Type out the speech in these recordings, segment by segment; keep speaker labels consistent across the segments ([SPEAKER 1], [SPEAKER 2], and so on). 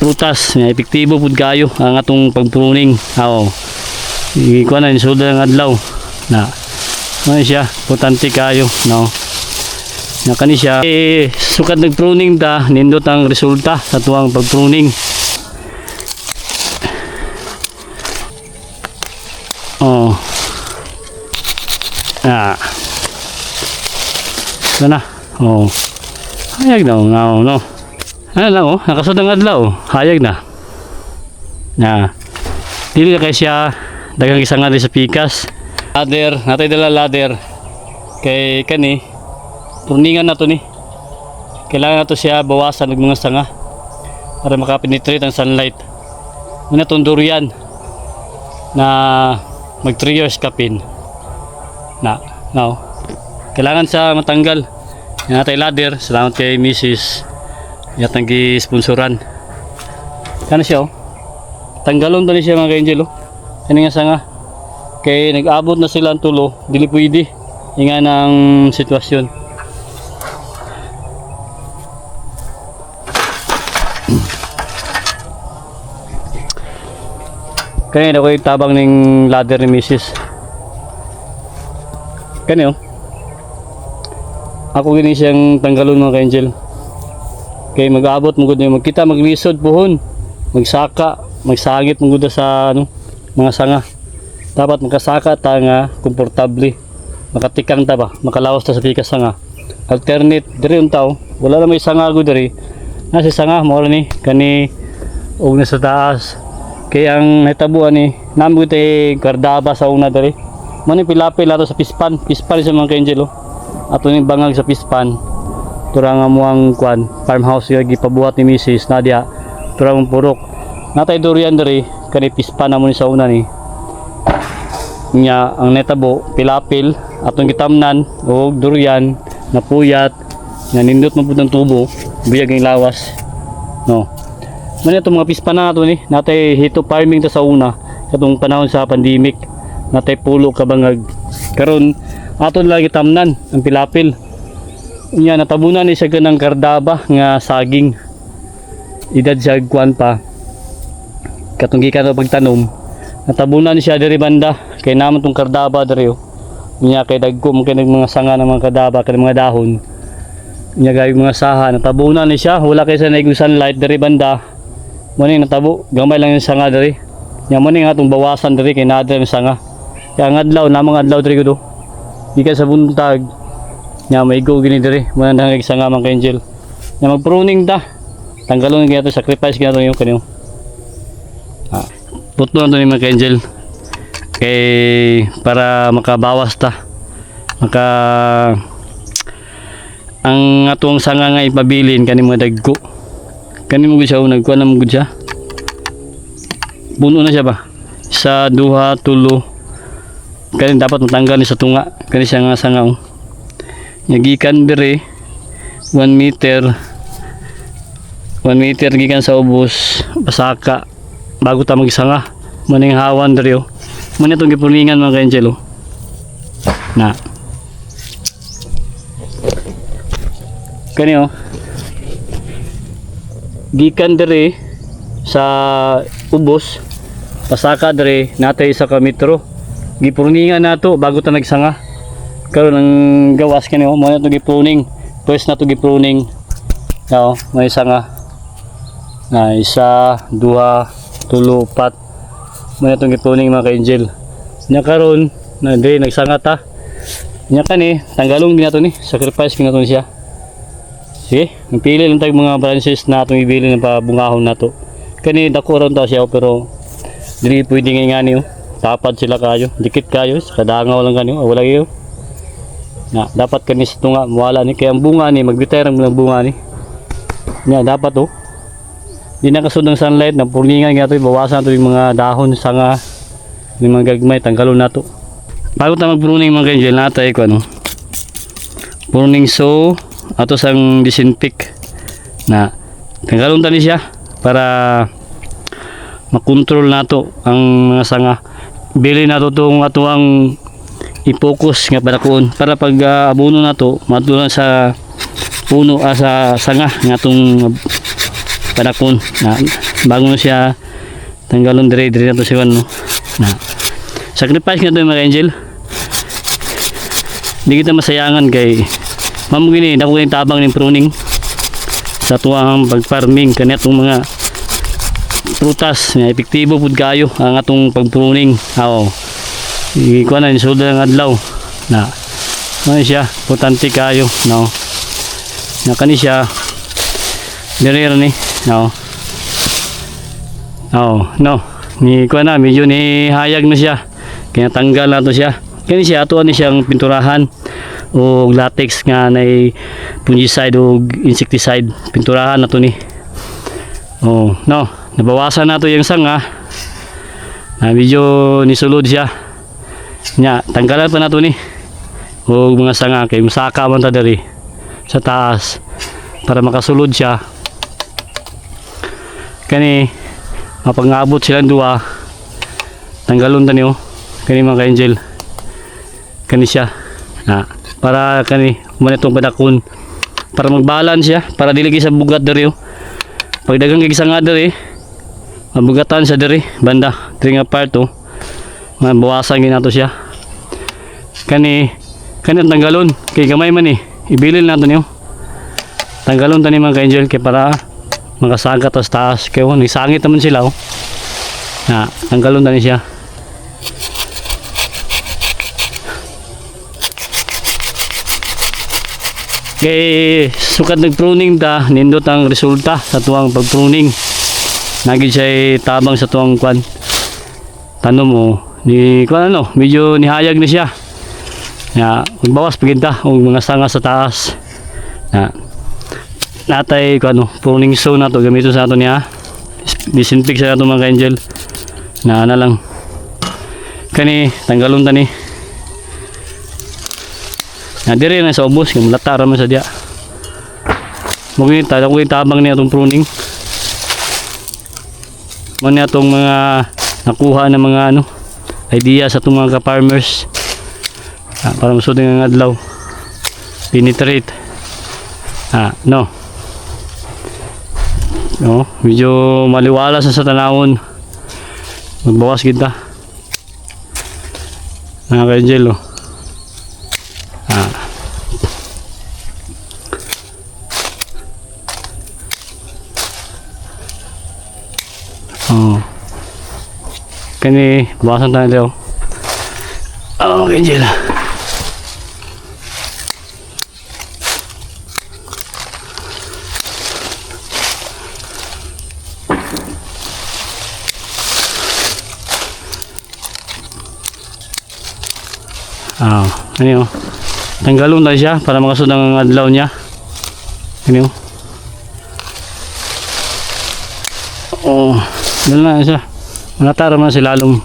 [SPEAKER 1] prutas nga epektibo pud kayo ang atong pagpruning. Ikuha na insulod ng adlaw na ano siya importante kayo no na kani siya sukat nagpruning ta nindot ang resulta sa tuwang pagpruning. Ito na. Hayag na. No. Ano lang nakasod ang adlaw. Hayag na. Dili na kay siya dagang isang sa pikas. Ladder, natay dala ladder. Kay kani pruningan na to ni. Kailangan na to siya bawasan ng mga sanga para makapenetrate ang sunlight. Muna tong durian na mag 3 years kapin. Kailangan sa matanggal. Yan natay ladder. Salamat kay Mrs. Yatang gi-sponsoran. Kano siya tanggalon to ni siya mga ka-angel Kani nga sanga. Kay nag-abot na sila ang tulo. Dili pwede. Inga ng sitwasyon. Kani ako yung tabang ng ladder ni Mrs. Kani ako gini siyang tanggalon mga ka-angel. Kay mag-abot mo gud magkita maglisod puhon. Magsaka, magsangit mo gud sa mga sanga. Dapat makasaka ta nga komportable. Makatikang ta ba, makalawas ta sa pikas sanga. Alternate diri untaw, wala na may sanga gud diri. Nasi sanga mo ni kani og na sa taas. Kay ang nahitabuan ni namo tay kardaba sa una diri. Mani pilapil ato sa pispan sa mga ka-angel ato ni bangag sa pispan. Turang amuang kwan farmhouse nga gipabuhat ni Mrs. Nadia. Turang purok. Natay durian diri kani pispan na mo ni sa una ni. Nya ang netabo pilapil atong gitamnan og durian napuyat nga nindot man pud ang tubo biyag ang lawas no man itong mga pispan na nato ni natay hito farming ta sa una katong panahon sa pandemic natay pulo ka bangag karon aton lang gitamnan ang pilapil nya natabunan ni siya ganang kardaba nga saging edad siya kuan pa katong gikan pagtanom natabunan ni siya diri banda kay naman tong kardaba diri nya kay dagko mo kay mga sanga ng mga kardaba kay mga dahon nya gay mga saha natabunan ni siya wala kay sa naig sunlight diri banda mo ni natabo gamay lang yung sanga diri nya mo ni nga tong bawasan diri kay nadra yung sanga kaya ang adlaw namang adlaw diri kudo di ka sa buntag nya may go gini diri mo nang nagig sanga man kay angel nya magpruning ta tanggalon gyud sacrifice gyud yung kanyo putlo na ni mga ka-angel kay para makabawas ta ang atong sanga nga ipabilin kani mga dagko kani mo gud siya nagkuan na mo gud siya puno na siya ba sa duha tulo kani dapat matanggal ni sa tunga kani siya nga sanga gikan diri 1 meter gikan sa ubos pasaka bago ta magsanga maning hawan diri muna itong gipulingan mga ka-angel na kani gikan diri sa ubos pasaka diri natay sa metro gipulingan nato bago ta nagsanga karon ang gawas kani muna itong gipruning pwes na to gipruning may sanga na isa duha tulo pat muna itong gipruning mga ka-angel nya karon na diri nagsanga ta nya kani tanggalong din nato ni sacrifice kin nato siya sige napili lang tayong mga branches na itong ibili ng pabungahon nato kani dako ron ta siya pero dili pwede nga ni tapad sila kayo dikit kayo sa kadangaw lang kanyo wala kayo na dapat kani sa tunga wala ni kay ang bunga ni magbitay ra ng bunga ni nya dapat di nakasud ng sunlight na purningan nga ito bawasan ito yung mga dahon sanga yung mga gagmay tanggalon nato bago tayo magpruning mga ka-angel natay ko pruning so ato sang disinfect na tanggalon tani siya para makontrol nato ang mga sanga bili nato itong ato ang i-focus nga panakon para pag abono nato matulan sa puno sa sanga nga itong panakon na bago na siya tanggalon dire na to siya no. Na sacrifice nga to mga angel. Hindi kita masayangan kay mamugini dako kay tabang ning pruning sa tuwang pag-farming kani atong mga prutas nga epektibo pud kayo ang atong pag-pruning. Oo. Ikuha na sulod ng adlaw na ano siya potante kayo no. Na kani siya dire ni no. Oh, no. Ni kuha na medyo ni hayag na siya. Kaya tanggal na to siya. Kani siya ato ni siyang pinturahan o latex nga nay fungicide o insecticide. Pinturahan na to ni. Oh, no. Nabawasan na to yung sanga. Na medyo nisulod siya. Nya, tanggalan pa na to ni. O mga sanga kay musaka man ta diri sa taas para makasulod siya. Kani mapangabot silang duwa. Tanggalon ta niyo. Kani mga ka-angel. Kani siya para kani manitong padakon para mag-balance siya para dili sa bugat diri pag dagang kay sanga diri mabugatan sa diri banda diri nga part mabawasan ginato siya kani tanggalon kay gamay man ibilil nato niyo tanggalon tani mga ka-angel kay para makasagat tas taas kay ni sangit naman sila tanggalon tani siya. Kay sukat nagpruning ta nindot ang resulta sa tuwang pagpruning nagid siya tabang sa tuwang kwan tanom mo ni kwan medyo nihayag na siya magbawas paginta og mga sanga sa taas natay kwan pruning saw na to gamito sa ato niya disinfect sa ato mga ka-angel na lang kani tanggalon tani dire na sa ubos kay latar man sa dia. Mugin ta ko tabang niya atong pruning. Man niya atong mga nakuha na mga idea sa atong mga farmers. Para masud nga adlaw. Penetrate. No. No, medyo maliwala sa tanawon. Magbawas kita. Mga ka-angel kani bawasan tayo daw. Okay, Angel. Ano tanggalon na siya para makasud ang adlaw niya. Ano dala na siya. Manatara man si lalong.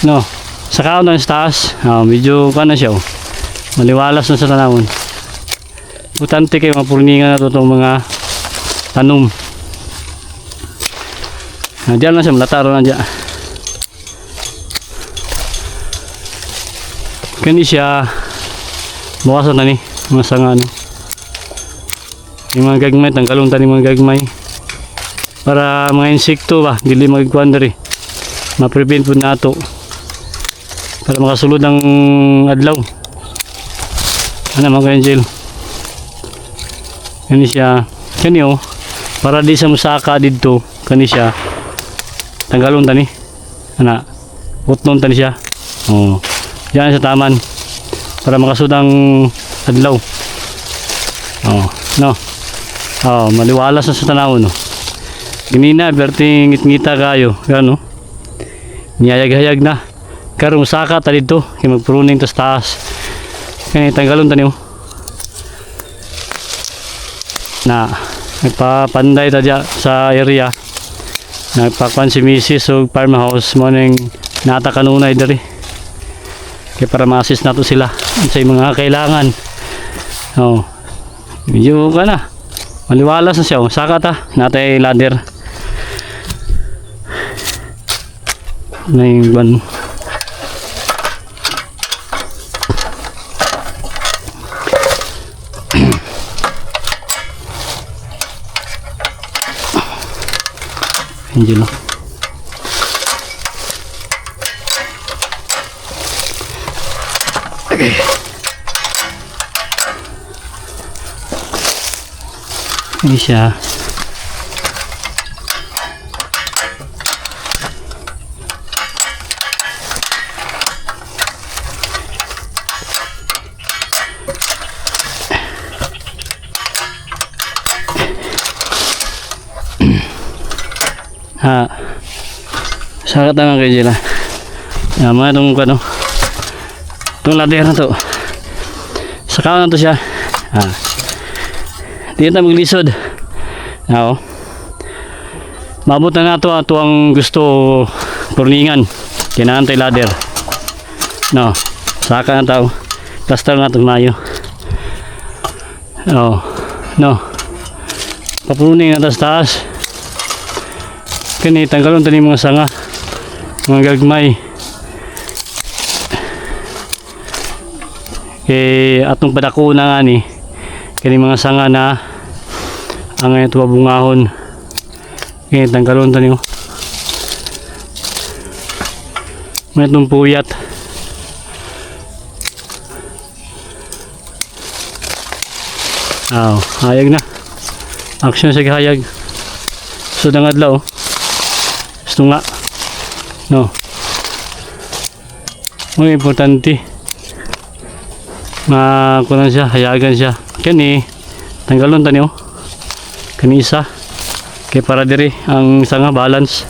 [SPEAKER 1] No. Sa kaon ng taas. Medyo kana siya. Maliwalas na sa tanawon. Butante kay mapurningan na to itong mga tanom. Diyan na siya. Manatara na diyan. Kani siya. Bawasan na ni. Mga sanga yung mga gagmay. Tanggalong tani mga gagmay. Para mga insekto ba dili magkuan diri ma-prevent pud nato para makasulod ang adlaw mga ka-angel kani siya para di sa musaka didto kani siya tanggalon tani utnon tani siya diyan sa taman para makasulod ang adlaw maliwalas na sa tanawon Ginina, berting ngit-ngita kayo. Yan niyayag-hayag na. Karon musaka ta dito. Kaya magpruning tas taas. Kaya tanggalon ta niyo. Nagpapanday ta dya sa area. Nagpakuan si Mrs. o farmhouse mo nang nata kanunay dari. Kaya para ma-assist na to sila sa mga kailangan. Medyo ka na. Maliwalas na siya. Saka ta. Natay ladder. Na yung ban Angelo. Okay. Ini siya. Ha. Sakit naman kayo dyan. Mga itong ano. Itong ladder na to. Saka na to siya. Ha. Di na maglisod. Oo. Mabot na to ato ang gusto purningan. Kinahantay ladder. No. Saka na tao. Plaster na itong mayo. Oo. No. Papruning na taas. Kani tanggalon tani mga sanga. Mga gagmay. Atong padako na nga ni. Kani mga sanga na ang ito bungahon. Kani tanggalon tani. May itong puyat. Hayag na. Action sa hayag. So dangadlaw. Gusto nga. No. Muy importante. Kunan siya, hayagan siya. Kani tanggalon tani kani isa. Kay para diri ang sanga balance.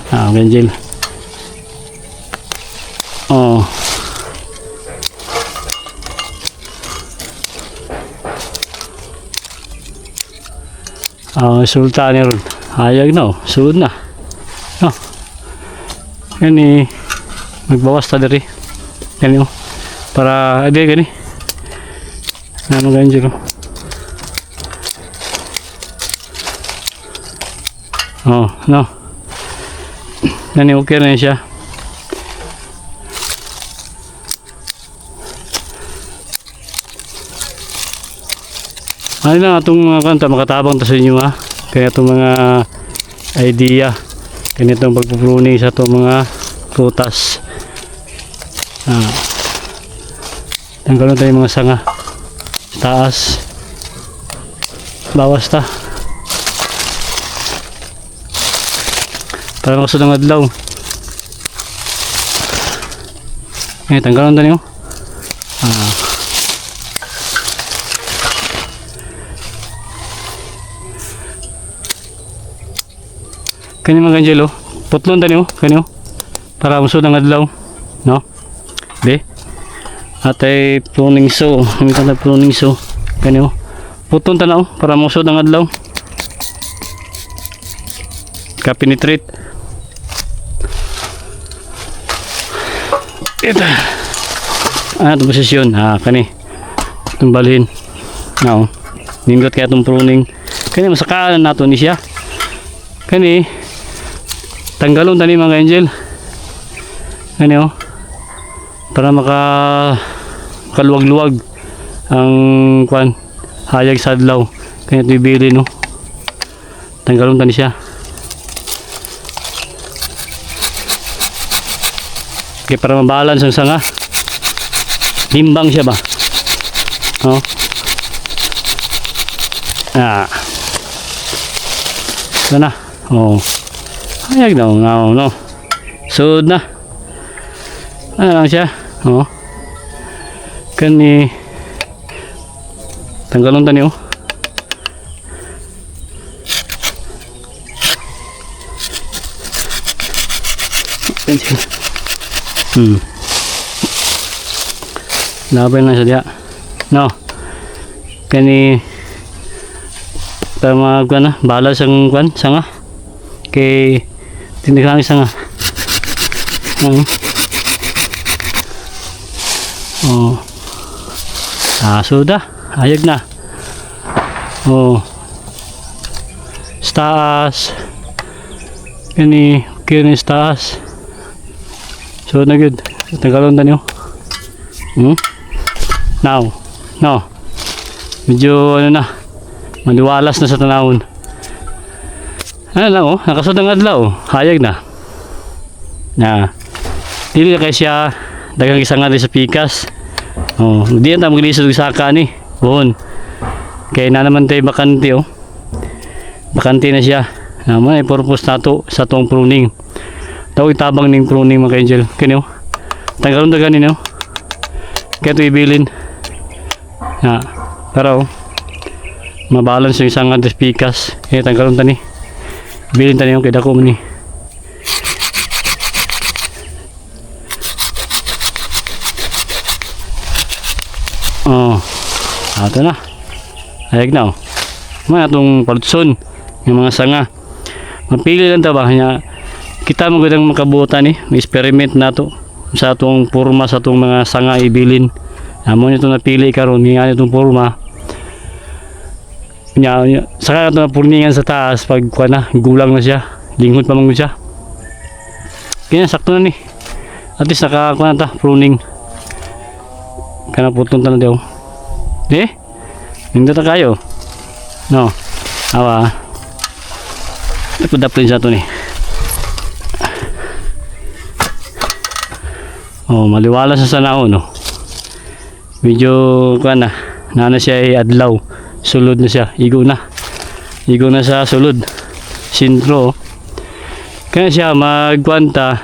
[SPEAKER 1] Ganjil. Oh. Resulta ni ron. Hayag na sulod na. No. Kani magbawas ta diri. Kani para ade gani. Ano ganjil. No. Nani okay na siya. Ano lang itong mga kanta, makatabang ta sa inyo ha. Kaya itong mga idea. Kaya itong pagpupruning sa itong mga prutas. Tanggalon tayo mga sanga. Taas. Bawas ta. Para makasod ang adlaw. Tanggalon tayo. Kani mga ganjelo, putlon tani kani para musod ang adlaw, no? Be. Atay pruning so, kita na pruning so. Kani putlon tanaw para musod ang adlaw. Ka-penetrate. Ito. Ito posisyon, kani. Itong balhin. No. Nindot kaya itong pruning. Kani masakaan nato ni siya. Kani tanggalon tani mga angel. Ano? Para kaluwag-luwag ang hayag sa adlaw. Kaya ito ibili no. Tanggalon tani siya. Kaya para mabalance ang sanga. Limbang siya ba? No? Ito na. Hayag na, no. Sud na. Ano lang siya? Kani tanggalon tani Laban na siya diya. No. Kani tama na balas ang sanga. Kay tindihan sanga. Sudah. Hayag na. Staas. Kani kini staas. So na good. Tagalon tanyo. Now, no. Medyo ano na, maliwalas na sa tanawon. Ano lang oh, nakasod ang adlaw, hayag na. Na, dili na kay siya, dagang isang nga sa pikas. Oh, di na maglisod sa saka ni. Buhon. Kaya na naman tayo bakante oh. Bakante na siya. Naman ay purpose nato sa tong pruning. Tawag tabang ning pruning mga angel. Kini oh. Tanggalon dagan ni oh. Kaya ito ibilin. Na, pero oh. Mabalance yung isang nga pikas. Kaya tanggalon tani. Bilin tani yung kay dako man ni. Oh. Ato na. Ayag na oh. Mga itong palutson. Yung mga sanga. Mapili lang ito ba? Kita magandang makabutan eh. May experiment na to. Sa itong purma, sa itong mga sanga ibilin. Amon ito napili karon nga itong purma. Saka ito na purningan sa taas. Pag na, gulang na siya. Linghod pa mong siya. Kaya sakto na ni. At least nakakuha na ta. Pruning. Kana putong na daw. Hindi ta kayo. No. Awa. Daplin sa ito ni. Oh, maliwala sa sanao no. Medyo kuha na. Nana siya ay adlaw. Sulod na siya. Igo na. Igo na sa sulod. Sintro. Kaya siya magkwanta.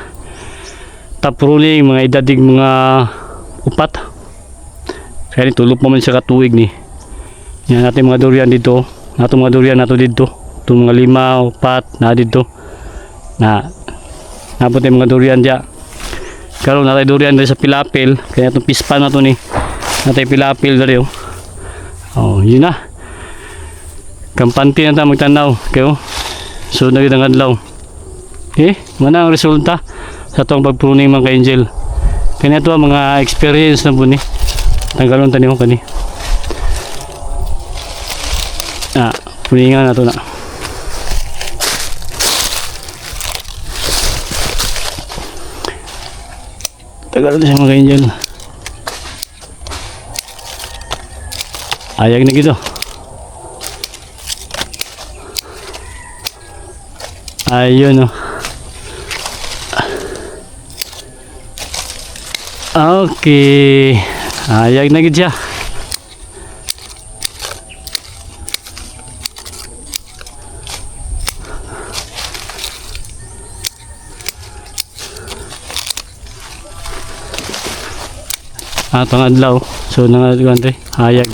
[SPEAKER 1] Tapruling mga idadig mga upat. Kaya tulog pa man siya katuwig ni. Yan natin mga durian dito. Nato mga durian nato dito. Itong mga 5, 4 na dito. Napot yung mga durian dyan. Karoon natay durian dari sa pilapil. Kaya itong pispan na to ni. Natay pilapil dari oh. Oh, yun na. Kampante na tayo magtanaw. Kayo. So, naging ang adlaw. Mana ang resulta sa itong pagpruning mga ka-angel. Kaya ito ang mga experience na po ni. Tanggalon tayo mo kani. Pruningan na ito na. Tanggalon tayo mga ka-angel. Ayag na gito. Ayun oh. Okay. Ayag na gito siya. Atong adlaw. So nangaduan tay. Hayag.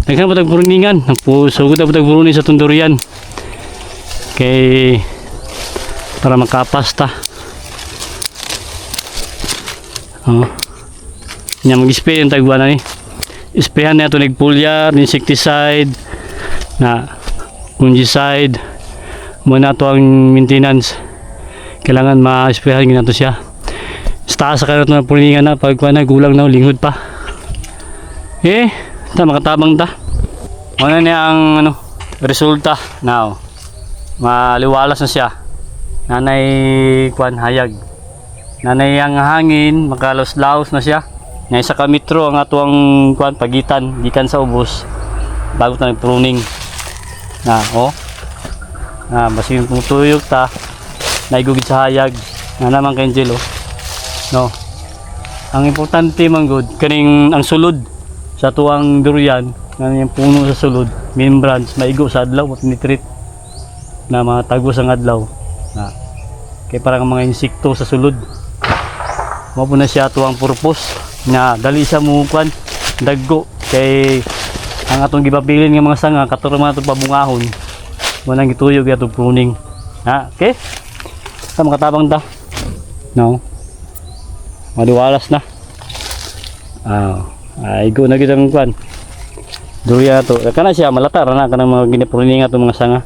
[SPEAKER 1] Naghan patag pruningan, sugod na patag pruning sa tundurian. Kay para makapasta. Oh. Nya mag-spray yung tagwa na ni. Sprayan na ito nagpulya, insecticide, na fungicide. Muna ito ang maintenance. Kailangan ma-sprayan gina to siya. Sa taas sa kanot na pruningan na, pag na gulang na, linghod pa. Makatabang ta. Ano niya ang resulta now. Maliwalas na siya. Nanay hayag. Nanay ang hangin, makalaos-laos na siya. Ngay sa kamitro ang atuang pagitan gikan sa ubos bago ta nagpruning. Basin putuyok ta. Naigugid sa hayag. Na naman kay Angel oh. No. Ang importante man good kaning ang sulod sa tuwang durian na yung puno sa sulod, main branch, maigo sa adlaw, matinitrip na mga tagos ang adlaw. Kaya parang mga insekto sa sulod. Mao na siya tuwang purpose na dali sa mukuan daggo kay ang atong gipabilin nga mga sanga katuro man atong pabungahon mo nang gituyog atong pruning. Okay? Sa makatabang ta. No. Maliwalas na. Igo na gid ang kuan. Durian to. Kana siya malatar na kanang mga ginipruning ato mga sanga.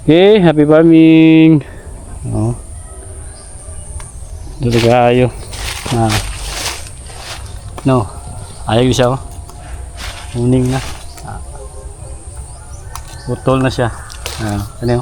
[SPEAKER 1] Okay, happy farming. Dito kayo. No. Ayog siya oh. Uning na. Putol na siya. Ano?